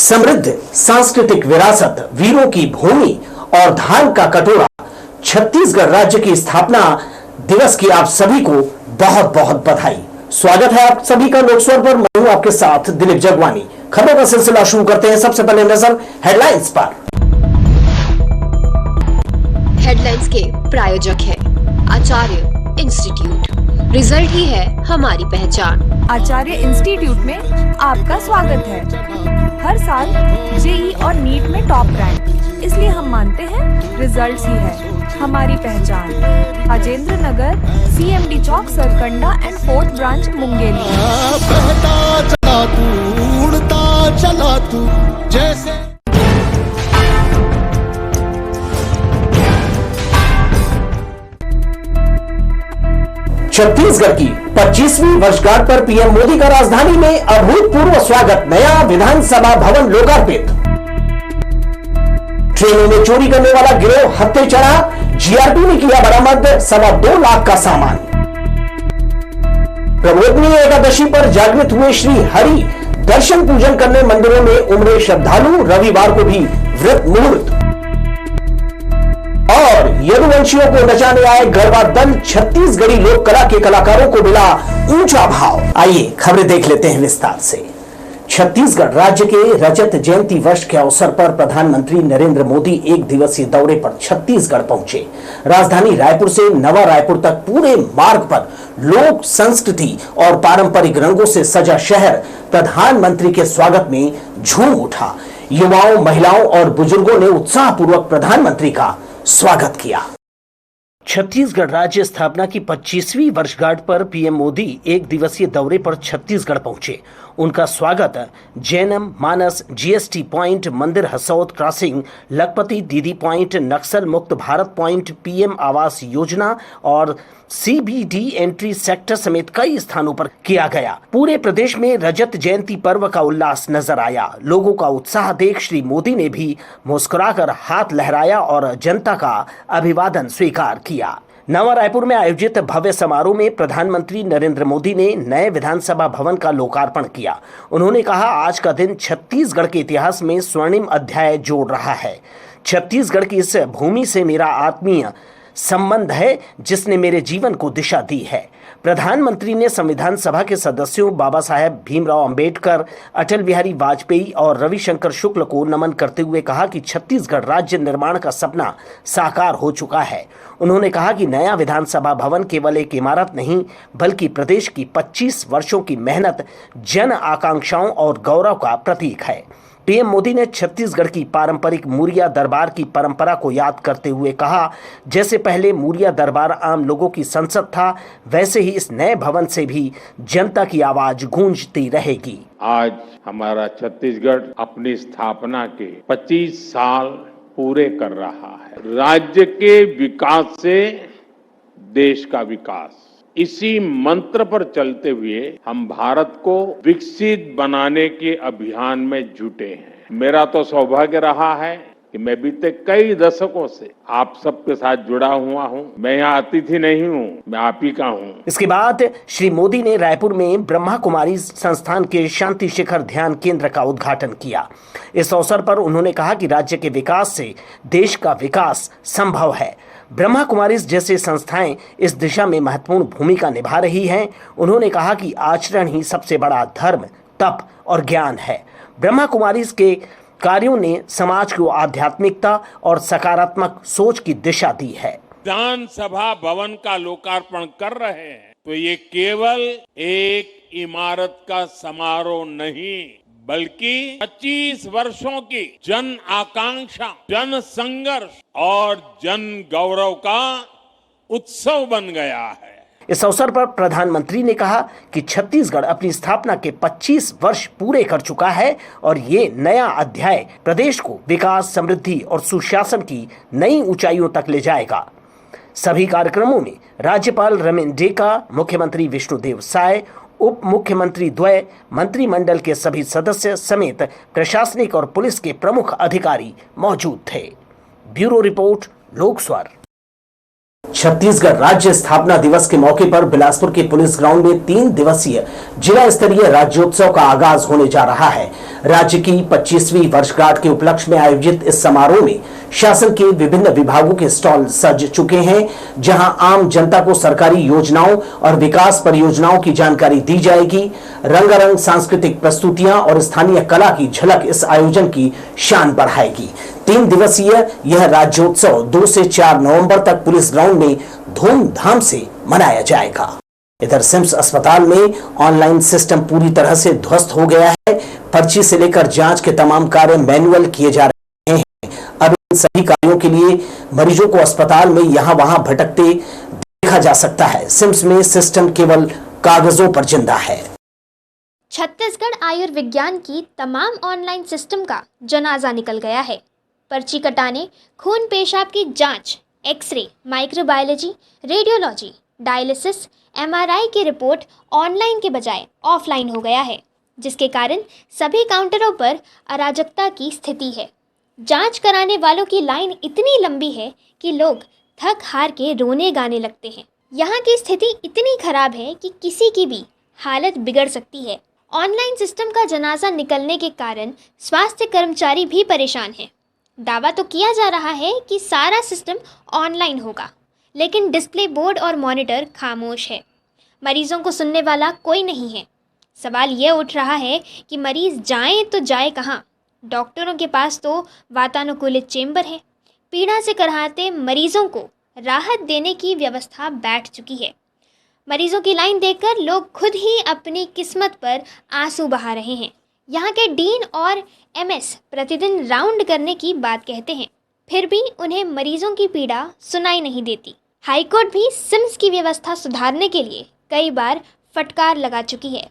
समृद्ध सांस्कृतिक विरासत, वीरों की भूमि और धान का कटोरा, छत्तीसगढ़ राज्य की स्थापना दिवस की आप सभी को बहुत बहुत बधाई। स्वागत है आप सभी का लोकस्वर पर। मैं हूं आपके साथ दिलीप जगवानी। खबरों का सिलसिला शुरू करते हैं। सबसे पहले नजर हेडलाइंस पर। हेडलाइंस के प्रायोजक है आचार्य इंस्टीट्यूट। रिजल्ट ही है हमारी पहचान। आचार्य इंस्टीट्यूट में आपका स्वागत है। हर साल जेई और नीट में टॉप रैंक, इसलिए हम मानते हैं रिजल्ट्स ही है हमारी पहचान। Rajendra Nagar, CMD Chowk, Sarkanda and 4th branch, Mungeli. उड़ता चला तू जैसे। छत्तीसगढ़ की 25वीं वर्षगांठ पर पीएम मोदी का राजधानी में अभूतपूर्व स्वागत। नया विधानसभा भवन लोकार्पित। ट्रेनों में चोरी करने वाला गिरोह हत्थे चढ़ा। GRP ने किया बरामद 2.25 लाख का सामान। प्रबोधनी एकादशी पर जागृत हुए श्री हरि। दर्शन पूजन करने मंदिरों में उमड़े श्रद्धालु। रविवार को भी व्रत मुहूर्त। और यदुवंशियों को नचाने आए गरबा दल। छत्तीसगढ़ी लोक कला के कलाकारों को मिला ऊंचा भाव। आइए खबरें देख लेते हैं विस्तार से। छत्तीसगढ़ राज्य के रजत जयंती वर्ष के अवसर पर प्रधानमंत्री नरेंद्र मोदी एक दिवसीय दौरे पर छत्तीसगढ़ पहुंचे। राजधानी रायपुर से नवा रायपुर तक पूरे मार्ग पर लोक संस्कृति और पारंपरिक रंगों से सजा शहर प्रधानमंत्री के स्वागत में झूम उठा। युवाओं, महिलाओं और बुजुर्गों ने उत्साहपूर्वक प्रधानमंत्री का स्वागत किया। छत्तीसगढ़ राज्य स्थापना की 25वीं वर्षगांठ पर पीएम मोदी एक दिवसीय दौरे पर छत्तीसगढ़ पहुंचे। उनका स्वागत जैनम, मानस, GST पॉइंट, मंदिर हसौद क्रॉसिंग, लखपति दीदी पॉइंट, नक्सल मुक्त भारत पॉइंट, PM आवास योजना और CBD एंट्री सेक्टर समेत कई स्थानों पर किया गया। पूरे प्रदेश में रजत जयंती पर्व का उल्लास नजर आया। लोगों का उत्साह देख श्री मोदी ने भी मुस्कुराकर हाथ लहराया और जनता का अभिवादन स्वीकार किया। नवा रायपुर में आयोजित भव्य समारोह में प्रधानमंत्री नरेंद्र मोदी ने नए विधानसभा भवन का लोकार्पण किया। उन्होंने कहा, आज का दिन छत्तीसगढ़ के इतिहास में स्वर्णिम अध्याय जोड़ रहा है। छत्तीसगढ़ की इस भूमि से मेरा आत्मीय संबंध है, जिसने मेरे जीवन को दिशा दी है। प्रधानमंत्री ने संविधान सभा के सदस्यों बाबा साहेब भीमराव अंबेडकर, अटल बिहारी वाजपेयी और रविशंकर शुक्ल को नमन करते हुए कहा कि छत्तीसगढ़ राज्य निर्माण का सपना साकार हो चुका है। उन्होंने कहा कि नया विधानसभा भवन केवल एक इमारत नहीं, बल्कि प्रदेश की 25 वर्षों की मेहनत, जन आकांक्षाओं और गौरव का प्रतीक है। पीएम मोदी ने छत्तीसगढ़ की पारंपरिक मुरिया दरबार की परंपरा को याद करते हुए कहा, जैसे पहले मुरिया दरबार आम लोगों की संसद था, वैसे ही इस नए भवन से भी जनता की आवाज गूंजती रहेगी। आज हमारा छत्तीसगढ़ अपनी स्थापना के 25 साल पूरे कर रहा है। राज्य के विकास से देश का विकास, इसी मंत्र पर चलते हुए हम भारत को विकसित बनाने के अभियान में जुटे हैं। मेरा तो सौभाग्य रहा है कि मैं बीते कई दशकों से आप सबके साथ जुड़ा हुआ हूं। मैं यहाँ अतिथि नहीं हूं, मैं आप ही का हूं। इसके बाद श्री मोदी ने रायपुर में ब्रह्मा कुमारी संस्थान के शांति शिखर ध्यान केंद्र का उद्घाटन किया। इस अवसर पर उन्होंने कहा कि राज्य के विकास से देश का विकास संभव है। ब्रह्मा कुमारीज जैसे संस्थाएं इस दिशा में महत्वपूर्ण भूमिका निभा रही हैं। उन्होंने कहा कि आचरण ही सबसे बड़ा धर्म, तप और ज्ञान है। ब्रह्मा कुमारीज के कार्यों ने समाज को आध्यात्मिकता और सकारात्मक सोच की दिशा दी है। विधानसभा भवन का लोकार्पण कर रहे हैं तो ये केवल एक इमारत का समारोह नहीं, बल्कि 25 वर्षों की जन आकांक्षा, जन संघर्ष और जन गौरव का उत्सव बन गया है। इस अवसर पर प्रधानमंत्री ने कहा कि छत्तीसगढ़ अपनी स्थापना के 25 वर्ष पूरे कर चुका है और ये नया अध्याय प्रदेश को विकास, समृद्धि और सुशासन की नई ऊंचाइयों तक ले जाएगा। सभी कार्यक्रमों में राज्यपाल रमेन डेका, मुख्यमंत्री विष्णुदेव साय, उप मुख्यमंत्री द्वय, मंत्रिमंडल के सभी सदस्य समेत प्रशासनिक और पुलिस के प्रमुख अधिकारी मौजूद थे। Bureau report, लोकस्वर। छत्तीसगढ़ राज्य स्थापना दिवस के मौके पर बिलासपुर के पुलिस ग्राउंड में 3 दिवसीय जिला स्तरीय राज्योत्सव का आगाज होने जा रहा है। राज्य की 25वीं वर्षगांठ के उपलक्ष्य में आयोजित इस समारोह में शासन के विभिन्न विभागों के स्टॉल सज चुके हैं, जहां आम जनता को सरकारी योजनाओं और विकास परियोजनाओं की जानकारी दी जाएगी। रंगारंग सांस्कृतिक प्रस्तुतियां और स्थानीय कला की झलक इस आयोजन की शान बढ़ाएगी। 3 दिवसीय यह राज्योत्सव 2 से 4 नवंबर तक पुलिस ग्राउंड में धूमधाम से मनाया जाएगा। इधर सिम्स अस्पताल में ऑनलाइन सिस्टम पूरी तरह से ध्वस्त हो गया है। पर्ची से लेकर जांच के तमाम कार्य मैनुअल किए जा रहे हैं। अब इन सभी कार्यों के लिए मरीजों को अस्पताल में यहां वहां भटकते देखा जा सकता है। सिम्स में सिस्टम केवल कागजों पर जिंदा है। छत्तीसगढ़ आयुर्विज्ञान की तमाम ऑनलाइन सिस्टम का जनाजा निकल गया है। पर्ची कटाने, खून पेशाब की जांच, x ray, microbiology, radiology, dialysis, MRI की रिपोर्ट ऑनलाइन के बजाय ऑफलाइन हो गया है, जिसके कारण सभी काउंटरों पर अराजकता की स्थिति है। जांच कराने वालों की लाइन इतनी लंबी है कि लोग थक हार के रोने गाने लगते हैं। यहाँ की स्थिति इतनी खराब है कि किसी की भी हालत बिगड़ सकती है। ऑनलाइन सिस्टम का जनाजा निकलने के कारण स्वास्थ्य कर्मचारी भी परेशान हैं। दावा तो किया जा रहा है कि सारा सिस्टम ऑनलाइन होगा, लेकिन डिस्प्ले बोर्ड और मॉनिटर खामोश है। मरीजों को सुनने वाला कोई नहीं है। सवाल ये उठ रहा है कि मरीज जाए तो जाए कहाँ? डॉक्टरों के पास तो वातानुकूलित चेंबर है। पीड़ा से कराहते मरीजों को राहत देने की व्यवस्था बैठ चुकी है। मरीजों की लाइन देखकर लोग खुद ही अपनी किस्मत पर आंसू बहा रहे हैं। यहाँ के डीन और एमएस प्रतिदिन राउंड करने की बात कहते हैं, फिर भी उन्हें मरीजों की पीड़ा सुनाई नहीं देती। हाईकोर्ट भी सिम्स की व्यवस्था सुधारने के लिए कई बार फटकार लगा चुकी है।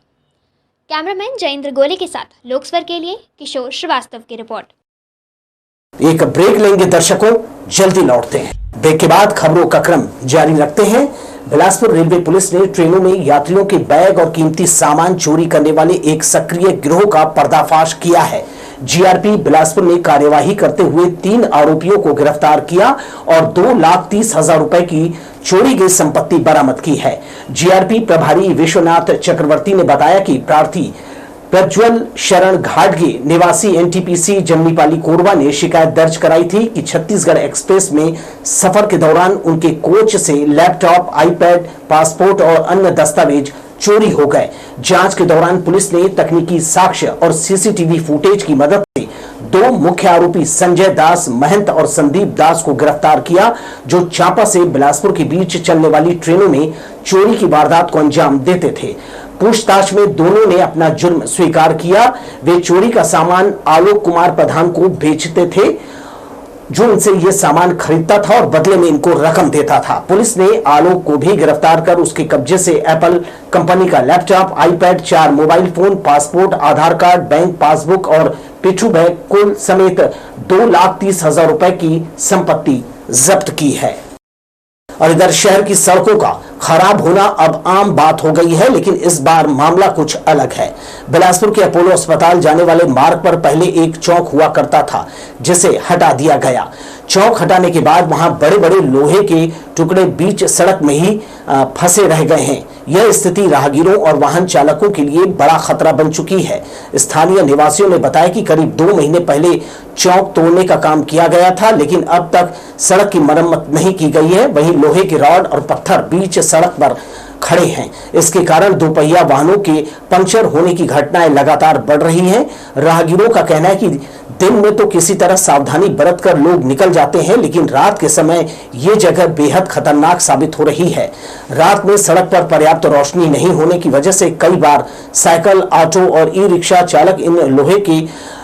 कैमरामैन जयेंद्र गोले के साथ लोकस्वर के लिए किशोर श्रीवास्तव की रिपोर्ट। एक ब्रेक लेंगे दर्शकों, जल्दी लौटते हैं। ब्रेक के बाद खबरों का क्रम जारी रखते हैं। बिलासपुर रेलवे पुलिस ने ट्रेनों में यात्रियों के बैग और कीमती सामान चोरी करने वाले एक सक्रिय गिरोह का पर्दाफाश किया है। जीआरपी बिलासपुर ने कार्यवाही करते हुए 3 आरोपियों को गिरफ्तार किया और 2,30,000 रुपए की चोरी गई संपत्ति बरामद की है। जीआरपी प्रभारी विश्वनाथ चक्रवर्ती ने बताया कि प्रार्थी प्रज्वल शरण घाटगे निवासी एनटीपीसी जमनीपाली कोरबा ने शिकायत दर्ज कराई थी कि छत्तीसगढ़ एक्सप्रेस में सफर के दौरान उनके कोच से लैपटॉप, आईपैड, पासपोर्ट और अन्य दस्तावेज चोरी हो गए। जांच के दौरान पुलिस ने तकनीकी साक्ष्य और सीसीटीवी फुटेज की मदद से 2 मुख्य आरोपी संजय दास महंत और संदीप दास को गिरफ्तार किया, जो चांपा से बिलासपुर के बीच चलने वाली ट्रेनों में चोरी की वारदात को अंजाम देते थे। पूछताछ में दोनों ने अपना जुर्म स्वीकार किया। वे चोरी का सामान आलोक कुमार प्रधान को बेचते थे, जो इनसे ये सामान खरीदता था और बदले में इनको रकम देता था। पुलिस ने आलोक को भी गिरफ्तार कर उसके कब्जे से एप्पल कंपनी का laptop, iPad, 4 mobile phone, passport, Aadhaar card, bank passbook और पिट्ठू बैग कुल समेत 2,30,000 रुपए की संपत्ति जब्त की है। और इधर शहर की सड़कों का खराब होना अब आम बात हो गई है, लेकिन इस बार मामला कुछ अलग है। बिलासपुर के अपोलो अस्पताल जाने वाले मार्ग पर पहले एक चौक हुआ करता था, जिसे हटा दिया गया। चौक हटाने के बाद वहां बड़े बड़े लोहे के टुकड़े बीच सड़क में ही फंसे रह गए हैं। यह स्थिति राहगीरों और वाहन चालकों के लिए बड़ा खतरा बन चुकी है। स्थानीय निवासियों ने बताया कि करीब 2 महीने पहले चौक तोड़ने का काम किया गया था, लेकिन अब तक सड़क की मरम्मत नहीं की गई है। वहीं लोहे के रॉड और पत्थर बीच सड़क पर खड़े हैं। इसके कारण दोपहिया वाहनों के पंक्चर होने की घटनाएं लगातार बढ़ रही हैं। राहगीरों का कहना है कि दिन में तो किसी तरह सावधानी बरतकर लोग निकल जाते हैं, लेकिन रात के समय ये जगह बेहद खतरनाक साबित हो रही है। रात में सड़क पर पर्याप्त रोशनी नहीं होने की वजह से कई बार साइकिल, ऑटो और ई रिक्शा चालक इन लोहे की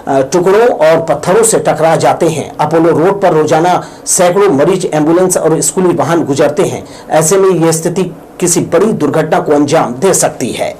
टुकड़ों और पत्थरों से टकरा जाते हैं। अपोलो रोड पर रोजाना सैकड़ों मरीज, एम्बुलेंस और स्कूली वाहन गुजरते हैं। ऐसे में यह स्थिति किसी बड़ी दुर्घटना को अंजाम दे सकती है।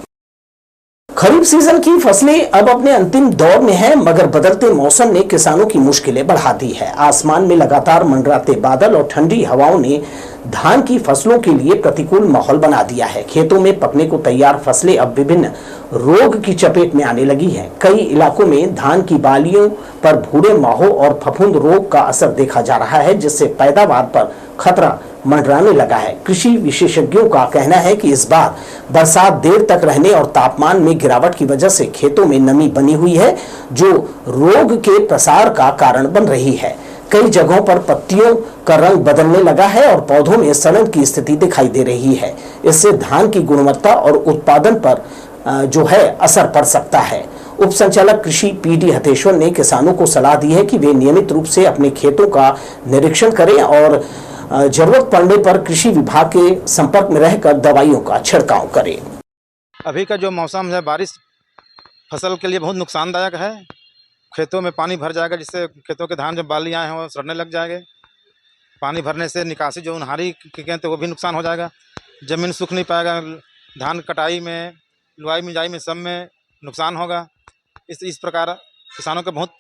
खरीफ सीजन की फसलें अब अपने अंतिम दौर में हैं, मगर बदलते मौसम ने किसानों की मुश्किलें बढ़ा दी है। आसमान में लगातार मंडराते बादल और ठंडी हवाओं ने धान की फसलों के लिए प्रतिकूल माहौल बना दिया है। खेतों में पकने को तैयार फसलें अब विभिन्न रोग की चपेट में आने लगी हैं। कई इलाकों में धान की बालियों पर भूरे माहो और फफूंद रोग का असर देखा जा रहा है, जिससे पैदावार पर खतरा मंडराने लगा है। कृषि विशेषज्ञों का कहना है कि इस बार बरसात देर तक रहने और तापमान में गिरावट की वजह से खेतों में नमी बनी हुई है, जो रोग के प्रसार का कारण बन रही है। कई जगहों पर पत्तियों का रंग बदलने लगा है और पौधों में सड़न की स्थिति दिखाई दे रही है। इससे धान की गुणवत्ता और उत्पादन पर जो है असर पड़ सकता है। उप संचालक कृषि पीडी हतेश्वर ने किसानों को सलाह दी है कि वे नियमित रूप से अपने खेतों का निरीक्षण करें और जरूरत पड़ने पर कृषि विभाग के संपर्क में रहकर दवाइयों का छिड़काव करें। अभी का जो मौसम है, बारिश फसल के लिए बहुत नुकसानदायक है। खेतों में पानी भर जाएगा, जिससे खेतों के धान जो बाली आए हैं वो सड़ने लग जाएंगे। पानी भरने से निकासी जो उन्हारी के कहते वो भी नुकसान हो जाएगा। ज़मीन सूख नहीं पाएगा, धान कटाई में, लुआई मिजाई में सब में नुकसान होगा। इस प्रकार किसानों का बहुत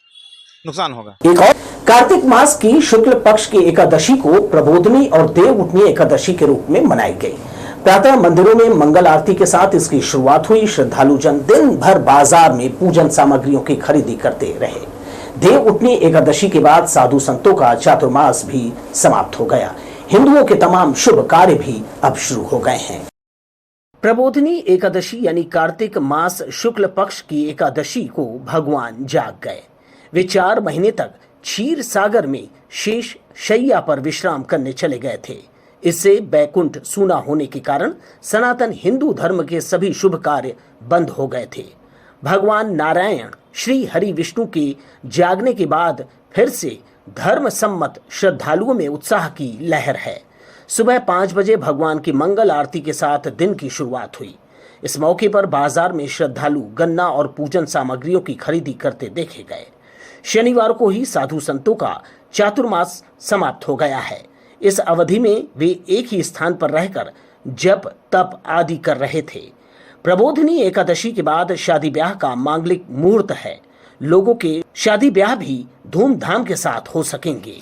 नुकसान होगा। एक और कार्तिक मास की शुक्ल पक्ष की एकादशी को प्रबोधनी और देव उठनी एकादशी के रूप में मनाई गई। प्रातः मंदिरों में मंगल आरती के साथ इसकी शुरुआत हुई। श्रद्धालु जन दिन भर बाजार में पूजन सामग्रियों की खरीदी करते रहे। देव उठनी एकादशी के बाद साधु संतों का चातुर्मास भी समाप्त हो गया। हिंदुओं के तमाम शुभ कार्य भी अब शुरू हो गए हैं। प्रबोधनी एकादशी यानी कार्तिक मास शुक्ल पक्ष की एकादशी को भगवान जाग गए। वे 4 महीने तक क्षीर सागर में शेष शैया पर विश्राम करने चले गए थे। इससे बैकुंठ सूना होने के कारण सनातन हिंदू धर्म के सभी शुभ कार्य बंद हो गए थे। भगवान नारायण श्री हरि विष्णु के जागने के बाद फिर से धर्म सम्मत श्रद्धालुओं में उत्साह की लहर है। सुबह 5 बजे भगवान की मंगल आरती के साथ दिन की शुरुआत हुई। इस मौके पर बाजार में श्रद्धालु गन्ना और पूजन सामग्रियों की खरीदी करते देखे गए। शनिवार को ही साधु संतों का चातुर्मास समाप्त हो गया है। इस अवधि में वे एक ही स्थान पर रहकर जप तप आदि कर रहे थे। प्रबोधनी एकादशी के बाद शादी ब्याह का मांगलिक मुहूर्त है। लोगों के शादी ब्याह भी धूमधाम के साथ हो सकेंगे।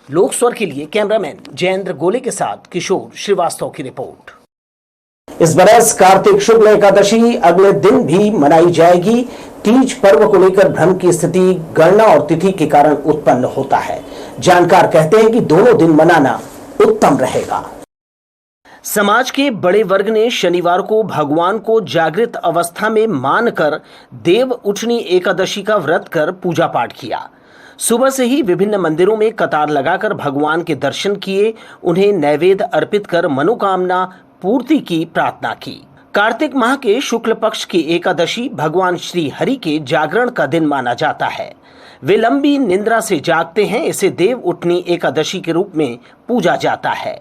लोक स्वर के लिए कैमरामैन जयेंद्र गोले के साथ किशोर श्रीवास्तव की रिपोर्ट। इस बरस कार्तिक शुक्ल एकादशी अगले दिन भी मनाई जाएगी। तीज पर्व को लेकर भ्रम की स्थिति गणना और तिथि के कारण उत्पन्न होता है। जानकार कहते हैं कि दोनों दिन मनाना उत्तम रहेगा। समाज के बड़े वर्ग ने शनिवार को भगवान को जागृत अवस्था में मानकर देव उठनी एकादशी का व्रत कर पूजा पाठ किया। सुबह से ही विभिन्न मंदिरों में कतार लगाकर भगवान के दर्शन किए, उन्हें नैवेद्य अर्पित कर मनोकामना पूर्ति की प्रार्थना की। कार्तिक माह के शुक्ल पक्ष की एकादशी भगवान श्री हरि के जागरण का दिन माना जाता है। वे लंबी निद्रा से जागते हैं, इसे देव उठनी एकादशी के रूप में पूजा जाता है।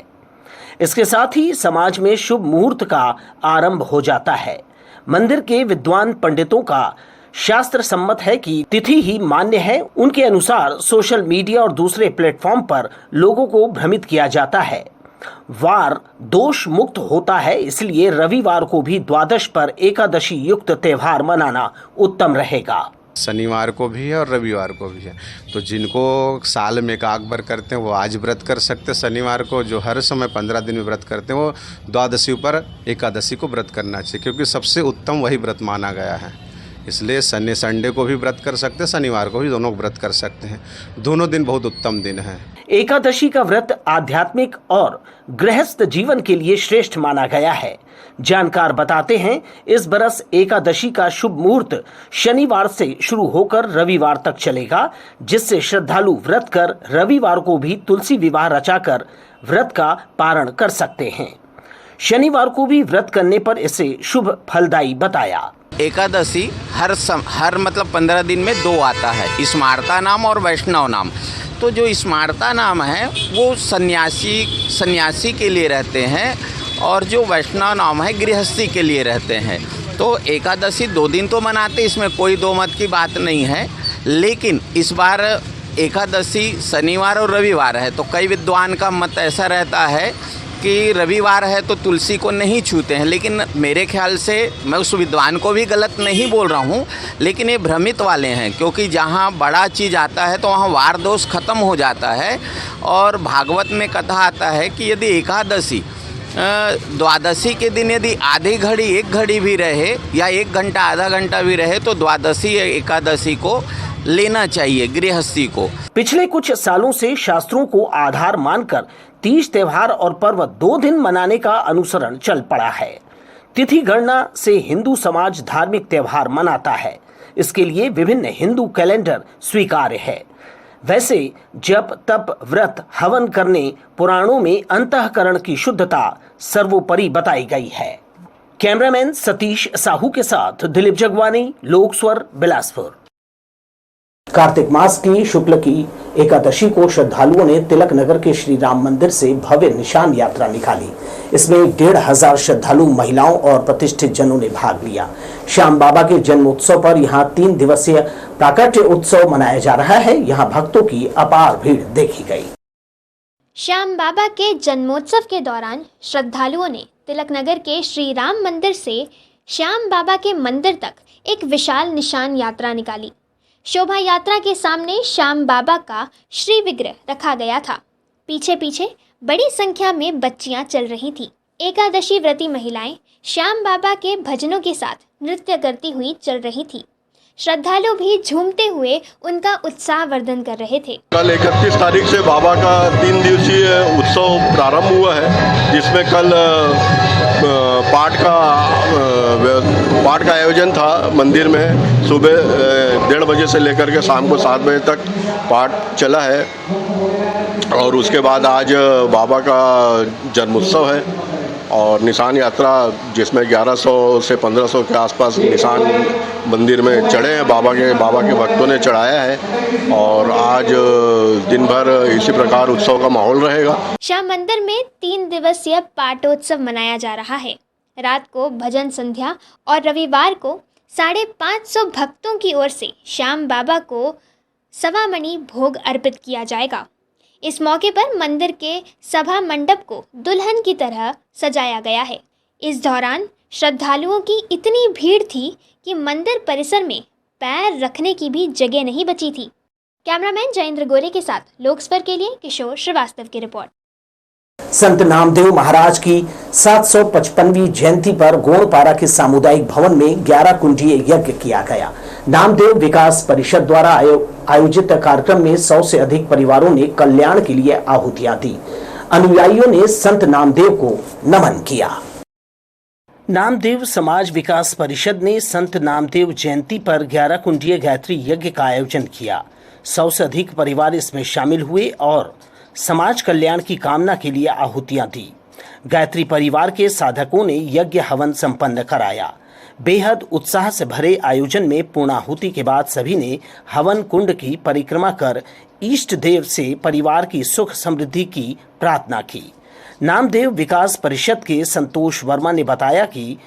इसके साथ ही समाज में शुभ मुहूर्त का आरंभ हो जाता है। मंदिर के विद्वान पंडितों का शास्त्र सम्मत है कि तिथि ही मान्य है। उनके अनुसार सोशल मीडिया और दूसरे प्लेटफॉर्म पर लोगों को भ्रमित किया जाता है। वार दोष मुक्त होता है, इसलिए रविवार को भी द्वादश पर एकादशी युक्त त्यौहार मनाना उत्तम रहेगा। शनिवार को भी है और रविवार को भी है, तो जिनको साल में एक बार करते हैं वो आज व्रत कर सकते हैं। शनिवार को जो हर समय 15 दिन में व्रत करते हैं वो द्वादशी पर एकादशी को व्रत करना चाहिए, क्योंकि सबसे उत्तम वही व्रत माना गया है। इसलिए संडे को भी व्रत कर सकते हैं, शनिवार को भी, दोनों व्रत कर सकते हैं। दोनों दिन बहुत उत्तम दिन है। एकादशी का व्रत आध्यात्मिक और गृहस्थ जीवन के लिए श्रेष्ठ माना गया है। जानकार बताते हैं इस बरस एकादशी का शुभ मुहूर्त शनिवार से शुरू होकर रविवार तक चलेगा, जिससे श्रद्धालु व्रत कर रविवार को भी तुलसी विवाह रचाकर व्रत का पारण कर सकते हैं। शनिवार को भी व्रत करने पर इसे शुभ फलदायी बताया। एकादशी हर मतलब 15 दिन में 2 आता है, स्मार्ता नाम और वैष्णव नाम। तो जो स्मार्ता नाम है वो सन्यासी के लिए रहते हैं और जो वैष्णव नाम है गृहस्थी के लिए रहते हैं। तो एकादशी 2 दिन तो मनाते, इसमें कोई दो मत की बात नहीं है। लेकिन इस बार एकादशी शनिवार और रविवार है, तो कई विद्वान का मत ऐसा रहता है कि रविवार है तो तुलसी को नहीं छूते हैं। लेकिन मेरे ख्याल से, मैं उस विद्वान को भी गलत नहीं बोल रहा हूँ, लेकिन ये भ्रमित वाले हैं, क्योंकि जहाँ बड़ा चीज़ आता है तो वहाँ वार दोष खत्म हो जाता है। और भागवत में कथा आता है कि यदि एकादशी द्वादशी के दिन यदि आधी घड़ी 1 घड़ी भी रहे या 1 घंटा आधा घंटा भी रहे तो द्वादशी एकादशी को लेना चाहिए गृहस्थी को। पिछले कुछ सालों से शास्त्रों को आधार मानकर तीज त्योहार और पर्व 2 दिन मनाने का अनुसरण चल पड़ा है। तिथि गणना से हिंदू समाज धार्मिक त्योहार मनाता है। इसके लिए विभिन्न हिंदू कैलेंडर स्वीकार्य है। वैसे जप तप व्रत हवन करने पुराणों में अंतःकरण की शुद्धता सर्वोपरि बताई गई है। कैमरामैन सतीश साहू के साथ दिलीप जगवानी, लोक स्वर, बिलासपुर। कार्तिक मास की शुक्ल की एकादशी को श्रद्धालुओं ने तिलक नगर के श्री राम मंदिर से भव्य निशान यात्रा निकाली। इसमें 1,500 श्रद्धालु महिलाओं और प्रतिष्ठित जनों ने भाग लिया। श्याम बाबा के जन्मोत्सव पर यहां 3 दिवसीय प्राकट्य उत्सव मनाया जा रहा है। यहां भक्तों की अपार भीड़ देखी गई। श्याम बाबा के जन्मोत्सव के दौरान श्रद्धालुओं ने तिलक नगर के श्री राम मंदिर से श्याम बाबा के मंदिर तक एक विशाल निशान यात्रा निकाली। शोभा यात्रा के सामने श्याम बाबा का श्री विग्रह रखा गया था। पीछे पीछे बड़ी संख्या में बच्चियां चल रही थी। एकादशी व्रती महिलाएं श्याम बाबा के भजनों के साथ नृत्य करती हुई चल रही थी। श्रद्धालु भी झूमते हुए उनका उत्साह वर्धन कर रहे थे। कल 31 तारीख से बाबा का 3 दिवसीय उत्सव प्रारंभ हुआ है, जिसमें कल पाठ का आयोजन था मंदिर में। सुबह 1:30 बजे से लेकर के शाम को 7 बजे तक पाठ चला है और उसके बाद आज बाबा का जन्मोत्सव है और निशान यात्रा, जिसमें 1100 से 1500 के आसपास निशान मंदिर में चढ़े हैं। बाबा के भक्तों ने चढ़ाया है और आज दिन भर इसी प्रकार उत्सव का माहौल रहेगा। श्याम मंदिर में 3 दिवसीय पाठोत्सव मनाया जा रहा है। रात को भजन संध्या और रविवार को 550 भक्तों की ओर से श्याम बाबा को सवा मणि भोग अर्पित किया जाएगा। इस मौके पर मंदिर के सभा मंडप को दुल्हन की तरह सजाया गया है। इस दौरान श्रद्धालुओं की इतनी भीड़ थी कि मंदिर परिसर में पैर रखने की भी जगह नहीं बची थी। कैमरामैन जयेंद्र गोरे के साथ लोकस्वर के लिए किशोर श्रीवास्तव की रिपोर्ट। संत नामदेव महाराज की 755वीं जयंती पर गोणपारा के सामुदायिक भवन में 11 कुंडीय यज्ञ किया गया। नामदेव विकास परिषद द्वारा आयोजित कार्यक्रम में 100 से अधिक परिवारों ने कल्याण के लिए आहुतियां दी। अनुयायियों ने संत नामदेव को नमन किया। नामदेव समाज विकास परिषद ने संत नामदेव जयंती पर 11 कुंडीय गायत्री यज्ञ का आयोजन किया। 100 से अधिक परिवार इसमें शामिल हुए और समाज कल्याण की कामना के लिए आहुतियां दी। गायत्री परिवार के साधकों ने यज्ञ हवन संपन्न कराया। बेहद उत्साह से भरे आयोजन में पूर्णाहुति के बाद सभी ने हवन कुंड की परिक्रमा कर इष्ट देव से परिवार की सुख समृद्धि की प्रार्थना की। नामदेव विकास परिषद के संतोष वर्मा ने बताया कि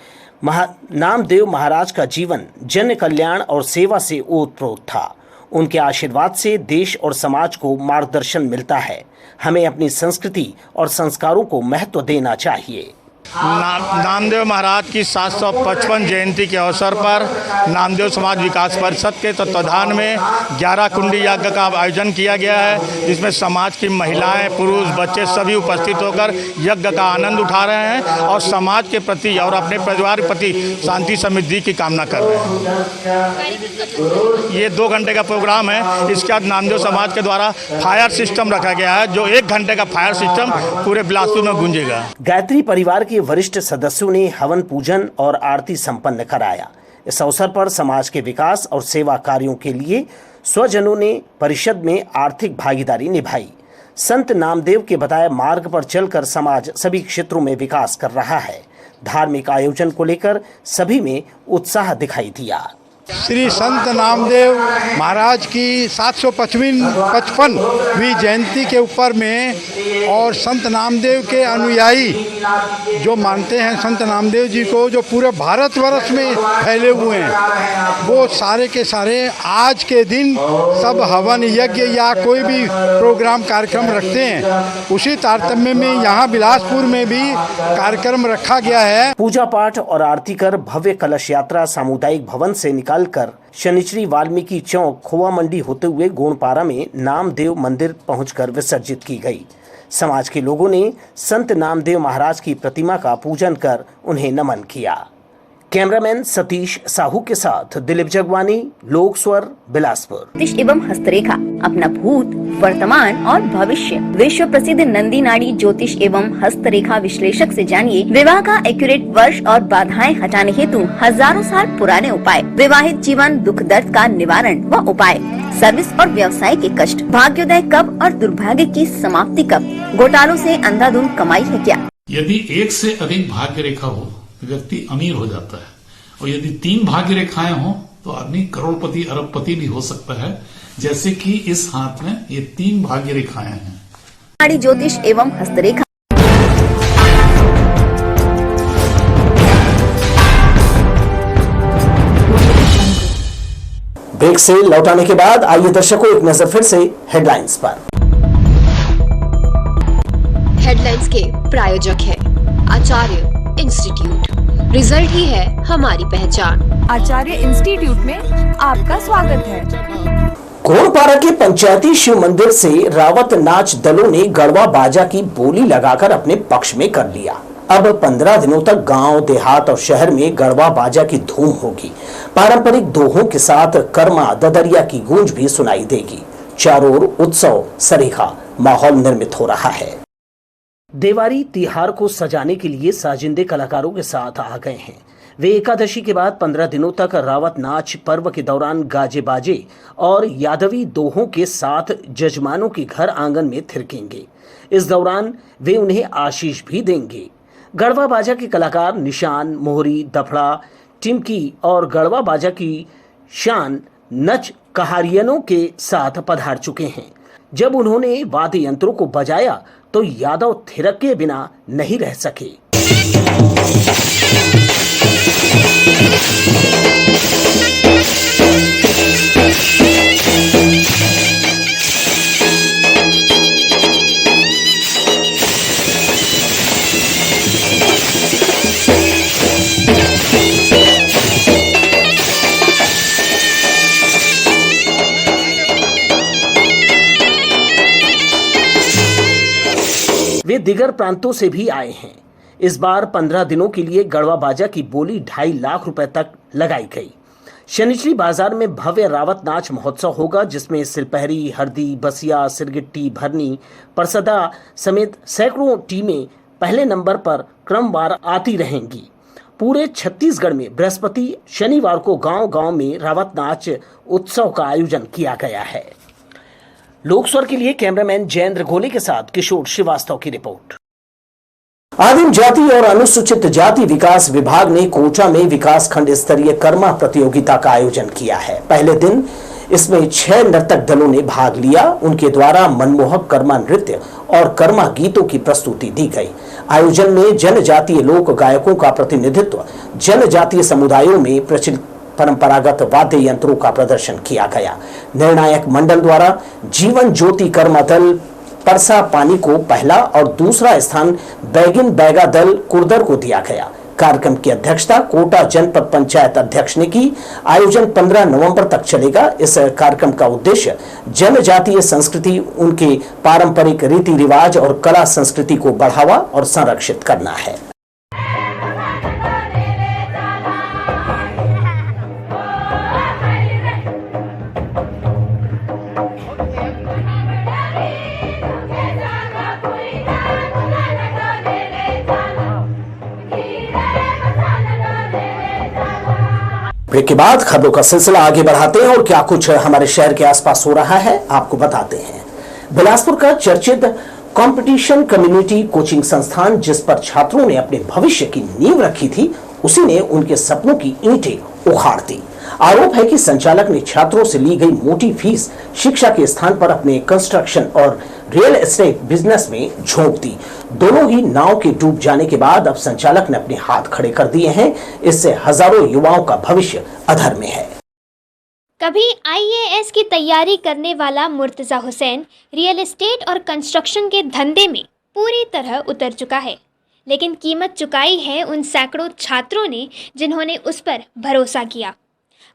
नामदेव महाराज का जीवन जन कल्याण और सेवा से ओतप्रोत था। उनके आशीर्वाद से देश और समाज को मार्गदर्शन मिलता है। हमें अपनी संस्कृति और संस्कारों को महत्व देना चाहिए। नामदेव महाराज की 755 जयंती के अवसर पर नामदेव समाज विकास परिषद के तत्वाधान में 11 कुंडी यज्ञ का आयोजन किया गया है, जिसमें समाज की महिलाएं, पुरुष, बच्चे सभी उपस्थित होकर यज्ञ का आनंद उठा रहे हैं और समाज के प्रति और अपने परिवार के प्रति शांति समृद्धि की कामना कर रहे हैं। ये 2 घंटे का प्रोग्राम है। इसके बाद नामदेव समाज के द्वारा फायर सिस्टम रखा गया है, जो 1 घंटे का फायर सिस्टम पूरे बिलासपुर में गूंजेगा। गायत्री परिवार के वरिष्ठ सदस्यों ने हवन पूजन और आरती संपन्न कराया। इस अवसर पर समाज के विकास और सेवा कार्यों के लिए स्वजनों ने परिषद में आर्थिक भागीदारी निभाई। संत नामदेव के बताए मार्ग पर चलकर समाज सभी क्षेत्रों में विकास कर रहा है। धार्मिक आयोजन को लेकर सभी में उत्साह दिखाई दिया। श्री संत नामदेव महाराज की 755वीं जयंती के ऊपर में और संत नामदेव के अनुयायी जो मानते हैं संत नामदेव जी को, जो पूरे भारतवर्ष में फैले हुए हैं, वो सारे के सारे आज के दिन सब हवन यज्ञ या कोई भी प्रोग्राम कार्यक्रम रखते हैं। उसी तारतम्य में यहाँ बिलासपुर में भी कार्यक्रम रखा गया है। पूजा पाठ और आरती कर भव्य कलश यात्रा सामुदायिक भवन से निकालकर शनिचरी वाल्मीकि चौक खोवा मंडी होते हुए गोणपारा में नामदेव मंदिर पहुंचकर विसर्जित की गई। समाज के लोगों ने संत नामदेव महाराज की प्रतिमा का पूजन कर उन्हें नमन किया। कैमरामैन सतीश साहू के साथ दिलीप जगवानी, लोक स्वर, बिलासपुर। ज्योतिष एवं हस्तरेखा अपना भूत, वर्तमान और भविष्य विश्व प्रसिद्ध नंदी नाड़ी ज्योतिष एवं हस्तरेखा विश्लेषक से जानिए विवाह का एक्यूरेट वर्ष और बाधाएं हटाने हेतु हजारों साल पुराने उपाय, विवाहित जीवन दुख दर्द का निवारण व उपाय, सर्विस और व्यवसाय के कष्ट, भाग्योदय कब और दुर्भाग्य की समाप्ति कब, घोटालों से अंधाधुंध कमाई है क्या। यदि एक से अधिक भाग्य रेखा हो व्यक्ति अमीर हो जाता है, और यदि 3 भाग्य रेखाएं हो तो आदमी करोड़पति अरबपति भी हो सकता है, जैसे कि इस हाथ में ये 3 भाग्य रेखाएं हैं। नाड़ी ज्योतिष एवं हस्तरेखा। ब्रेक से लौटाने के बाद आइए दर्शकों एक नजर फिर से हेडलाइंस पर। हेडलाइंस के प्रायोजक है आचार्य इंस्टीट्यूट। रिजल्ट ही है हमारी पहचान। आचार्य इंस्टीट्यूट में आपका स्वागत है। गोड़पाड़ा के पंचायती शिव मंदिर से रावत नाच दलों ने गढ़वा बाजा की बोली लगाकर अपने पक्ष में कर लिया। अब 15 दिनों तक गांव, देहात और शहर में गढ़वा बाजा की धूम होगी। पारंपरिक दोहों के साथ कर्मा ददरिया की गूंज भी सुनाई देगी। चारों ओर उत्सव सरीखा माहौल निर्मित हो रहा है। देवारी तिहार को सजाने के लिए साजिंदे कलाकारों के साथ आ गए हैं। वे एकादशी के बाद 15 दिनों तक रावत नाच पर्व के दौरान गाजे बाजे और यादवी दोहों के साथ जजमानों के घर आंगन में थिरकेंगे। इस दौरान वे उन्हें आशीष भी देंगे। गढ़वा बाजा के कलाकार निशान, मोहरी, दफड़ा, टिमकी और गढ़वा बाजा की शान नच कहारियनों के साथ पधार चुके हैं। जब उन्होंने वाद्य यंत्रों को बजाया तो यादव थिरक के बिना नहीं रह सके। वे दिगर प्रांतों से भी आए हैं। इस बार 15 दिनों के लिए गढ़वा बाजा की बोली 2.5 लाख रुपए तक लगाई गई। शनिचरी बाजार में भव्य रावत नाच महोत्सव होगा, जिसमें सिलपहरी, हरदी, बसिया, सिरगिट्टी, भरनी, परसदा समेत सैकड़ों टीमें पहले नंबर पर क्रमवार आती रहेंगी। पूरे छत्तीसगढ़ में बृहस्पति शनिवार को गांव-गांव में रावत नाच उत्सव का आयोजन किया गया है। लोकस्वर के लिए कैमरामैन जयेंद्र घोले के साथ किशोर श्रीवास्तव की रिपोर्ट। आदिम जाति और अनुसूचित जाति विकास विभाग ने कोटा में विकास खंड स्तरीय कर्मा प्रतियोगिता का आयोजन किया है। पहले दिन इसमें 6 नर्तक दलों ने भाग लिया। उनके द्वारा मनमोहक कर्मा नृत्य और कर्मा गीतों की प्रस्तुति दी गई। आयोजन में जनजातीय लोक गायकों का प्रतिनिधित्व, जनजातीय समुदायों में प्रचलित परंपरागत वाद्य यंत्रों का प्रदर्शन किया गया। निर्णायक मंडल द्वारा जीवन ज्योति कर्मा दल परसा पानी को पहला और दूसरा स्थान बैगिन बैगा दल कुर्दर को दिया गया। कार्यक्रम की अध्यक्षता कोटा जनपद पंचायत अध्यक्ष ने की। आयोजन 15 नवंबर तक चलेगा। इस कार्यक्रम का उद्देश्य जनजातीय संस्कृति, उनके पारंपरिक रीति रिवाज और कला संस्कृति को बढ़ावा और संरक्षित करना है। ब्रेक के बाद खबरों का सिलसिला आगे बढ़ाते हैं और क्या कुछ हमारे शहर के आसपास हो रहा है आपको बताते हैं। बिलासपुर का चर्चित कंपटीशन कम्युनिटी कोचिंग संस्थान, जिस पर छात्रों ने अपने भविष्य की नींव रखी थी, उसी ने उनके सपनों की ईंटें उखाड़ दी। आरोप है कि संचालक ने छात्रों से ली गई मोटी फीस शिक्षा के स्थान पर अपने कंस्ट्रक्शन और रियल एस्टेट बिजनेस में झोंक दी। दोनों ही नाव के डूब जाने के बाद अब संचालक ने अपने हाथ खड़े कर दिए हैं। इससे हजारों युवाओं का भविष्य अधर में है। कभी IAS की तैयारी करने वाला मुर्तजा हुसैन रियल एस्टेट और कंस्ट्रक्शन के धंधे में पूरी तरह उतर चुका है, लेकिन कीमत चुकाई है उन सैकड़ों छात्रों ने जिन्होंने उस पर भरोसा किया।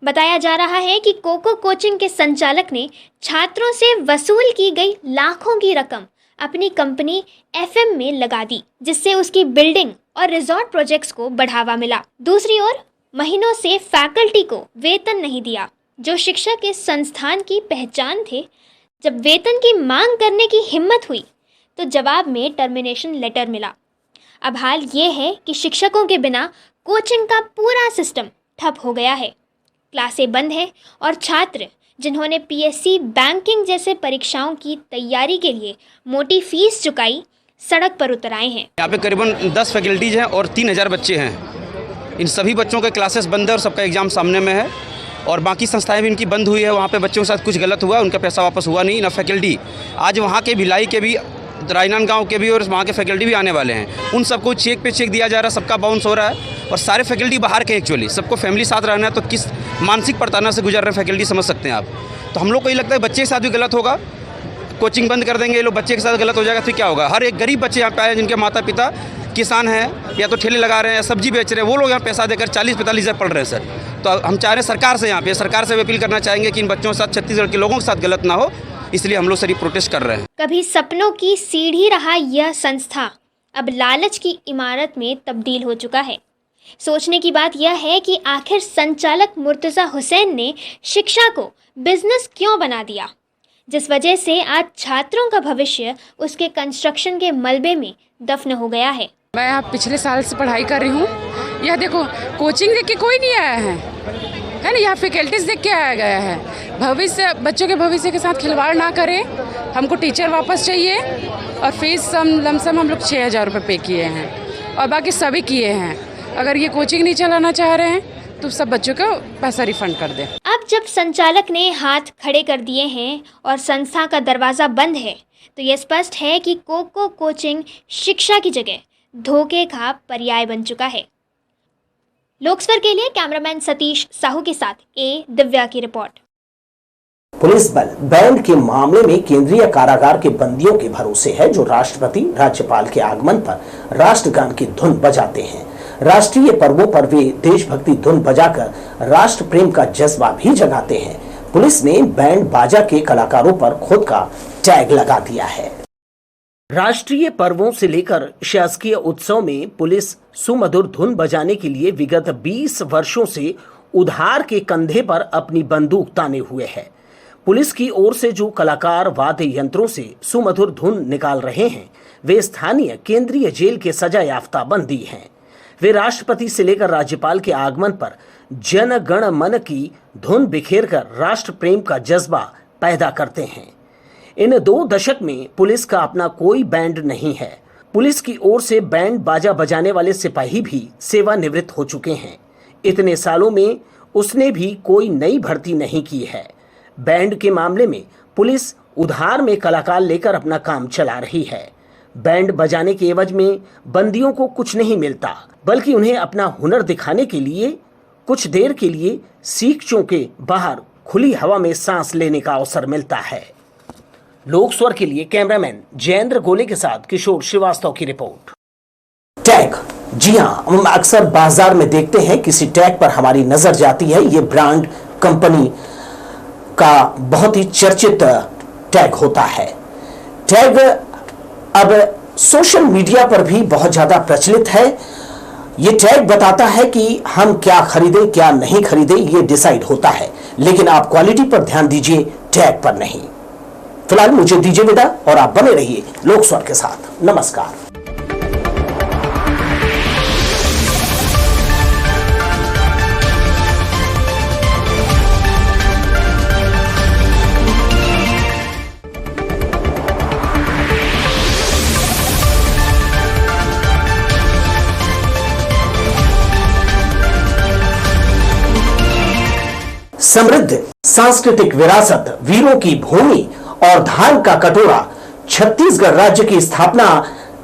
बताया जा रहा है कि कोको कोचिंग के संचालक ने छात्रों से वसूल की गई लाखों की रकम अपनी कंपनी FM में लगा दी, जिससे उसकी बिल्डिंग और रिजॉर्ट प्रोजेक्ट्स को बढ़ावा मिला। दूसरी ओर महीनों से फैकल्टी को वेतन नहीं दिया, जो शिक्षा के संस्थान की पहचान थे। जब वेतन की मांग करने की हिम्मत हुई तो जवाब में टर्मिनेशन लेटर मिला। अब हाल ये है कि शिक्षकों के बिना कोचिंग का पूरा सिस्टम ठप हो गया है। क्लासें बंद है और छात्र जिन्होंने पीएससी, बैंकिंग जैसे परीक्षाओं की तैयारी के लिए मोटी फीस चुकाई, सड़क पर उतर आए हैं। यहाँ पे करीबन 10 फैकल्टीज हैं और 3000 बच्चे हैं। इन सभी बच्चों के क्लासेस बंद है और सबका एग्ज़ाम सामने में है और बाकी संस्थाएं भी इनकी बंद हुई है। वहाँ पे बच्चों के साथ कुछ गलत हुआ, उनका पैसा वापस हुआ नहीं। ना फैकल्टी आज वहाँ के भिलाई के भी, राजनांदगांव के भी और वहाँ के फैकल्टी भी आने वाले हैं। उन सबको चेक पे चेक दिया जा रहा है, सबका बाउंस हो रहा है और सारे फैकल्टी बाहर के एक्चुअली सबको फैमिली साथ रहना है, तो किस मानसिक प्रताड़ना से गुजर रहे हैं फैकल्टी समझ सकते हैं आप। तो हम लोग को ये लगता है बच्चे के साथ भी गलत होगा, कोचिंग बंद कर देंगे ये लोग, बच्चे के साथ गलत हो जाएगा, फिर क्या होगा। हर एक गरीब बच्चे यहाँ पे आए जिनके माता पिता किसान हैं या तो ठेले लगा रहे हैं या सब्जी बेच रहे हैं, वो लोग यहाँ पैसा देकर 40-45 हज़ार पढ़ रहे हैं सर। तो हम चाह रहे हैं सरकार से, यहाँ पे सरकार से अपील करना चाहेंगे कि इन बच्चों के साथ, छत्तीसगढ़ के लोगों के साथ गलत ना हो, इसलिए हम लोग सर प्रोटेस्ट कर रहे हैं। कभी सपनों की सीढ़ी रहा यह संस्था अब लालच की इमारत में तब्दील हो चुका है। सोचने की बात यह है कि आखिर संचालक मुर्तज़ा हुसैन ने शिक्षा को बिजनेस क्यों बना दिया, जिस वजह से आज छात्रों का भविष्य उसके कंस्ट्रक्शन के मलबे में दफन हो गया है। मैं यहाँ पिछले साल से पढ़ाई कर रही हूँ। यह देखो, कोचिंग देख के कोई नहीं आया है ना, यहाँ फैकल्टीज देख के आया गया है। भविष्य, बच्चों के भविष्य के साथ खिलवाड़ ना करें। हमको टीचर वापस चाहिए और फीस लमसम हम लोग 6000 रुपये पे किए हैं और बाकी सभी किए हैं। अगर ये कोचिंग नहीं चलाना चाह रहे हैं तो सब बच्चों का पैसा रिफंड कर दें। अब जब संचालक ने हाथ खड़े कर दिए हैं और संस्था का दरवाज़ा बंद है तो ये स्पष्ट है कि कोको कोचिंग शिक्षा की जगह धोखे का पर्याय बन चुका है। लोकस्वर के लिए कैमरामैन सतीश साहू के साथ दिव्या की रिपोर्ट। पुलिस बल बैंड के मामले में केंद्रीय कारागार के बंदियों के भरोसे है, जो राष्ट्रपति, राज्यपाल के आगमन पर राष्ट्रगान की धुन बजाते हैं। राष्ट्रीय पर्वों पर वे देशभक्ति धुन बजाकर राष्ट्र प्रेम का जज्बा भी जगाते हैं। पुलिस ने बैंड बाजा के कलाकारों पर खुद का टैग लगा दिया है। राष्ट्रीय पर्वों से लेकर शासकीय उत्सव में पुलिस सुमधुर धुन बजाने के लिए विगत 20 वर्षों से उधार के कंधे पर अपनी बंदूक ताने हुए है। पुलिस की ओर से जो कलाकार वाद्य यंत्रों से सुमधुर धुन निकाल रहे हैं, वे स्थानीय केंद्रीय जेल के सजा याफ्ता बंदी हैं। वे राष्ट्रपति से लेकर राज्यपाल के आगमन पर जन गण मन की धुन बिखेर कर राष्ट्र प्रेम का जज्बा पैदा करते हैं। इन 2 दशक में पुलिस का अपना कोई बैंड नहीं है। पुलिस की ओर से बैंड बाजा बजाने वाले सिपाही भी सेवानिवृत्त हो चुके हैं। इतने सालों में उसने भी कोई नई भर्ती नहीं की है। बैंड के मामले में पुलिस उधार में कलाकार लेकर अपना काम चला रही है। बैंड बजाने के एवज में बंदियों को कुछ नहीं मिलता, बल्कि उन्हें अपना हुनर दिखाने के लिए कुछ देर के लिए सीखचों के बाहर खुली हवा में सांस लेने का अवसर मिलता है। लोकस्वर के लिए कैमरामैन जयेंद्र गोले के साथ किशोर श्रीवास्तव की रिपोर्ट। टैग, जी हाँ, हम अक्सर बाजार में देखते हैं किसी टैग पर हमारी नजर जाती है। ये ब्रांड कंपनी का बहुत ही चर्चित टैग होता है। टैग अब सोशल मीडिया पर भी बहुत ज्यादा प्रचलित है। ये टैग बताता है कि हम क्या खरीदें क्या नहीं खरीदें, ये डिसाइड होता है, लेकिन आप क्वालिटी पर ध्यान दीजिए, टैग पर नहीं। फिलहाल मुझे दीजिए विदा और आप बने रहिए लोकस्वर के साथ। नमस्कार। समृद्ध सांस्कृतिक विरासत, वीरों की भूमि और धान का कटोरा, छत्तीसगढ़ राज्य की स्थापना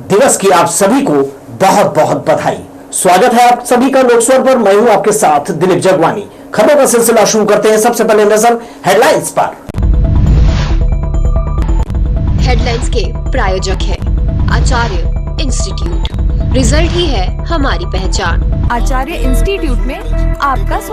दिवस की आप सभी को बहुत बहुत बधाई। स्वागत है आप सभी का लोकस्वर पर। मैं हूं आपके साथ दिलीप जगवानी। खबरों का सिलसिला शुरू करते हैं। सबसे पहले नजर हेडलाइंस पर। हेडलाइंस के प्रायोजक है आचार्य इंस्टीट्यूट। रिजल्ट ही है हमारी पहचान। आचार्य इंस्टीट्यूट में आपका स्वागत।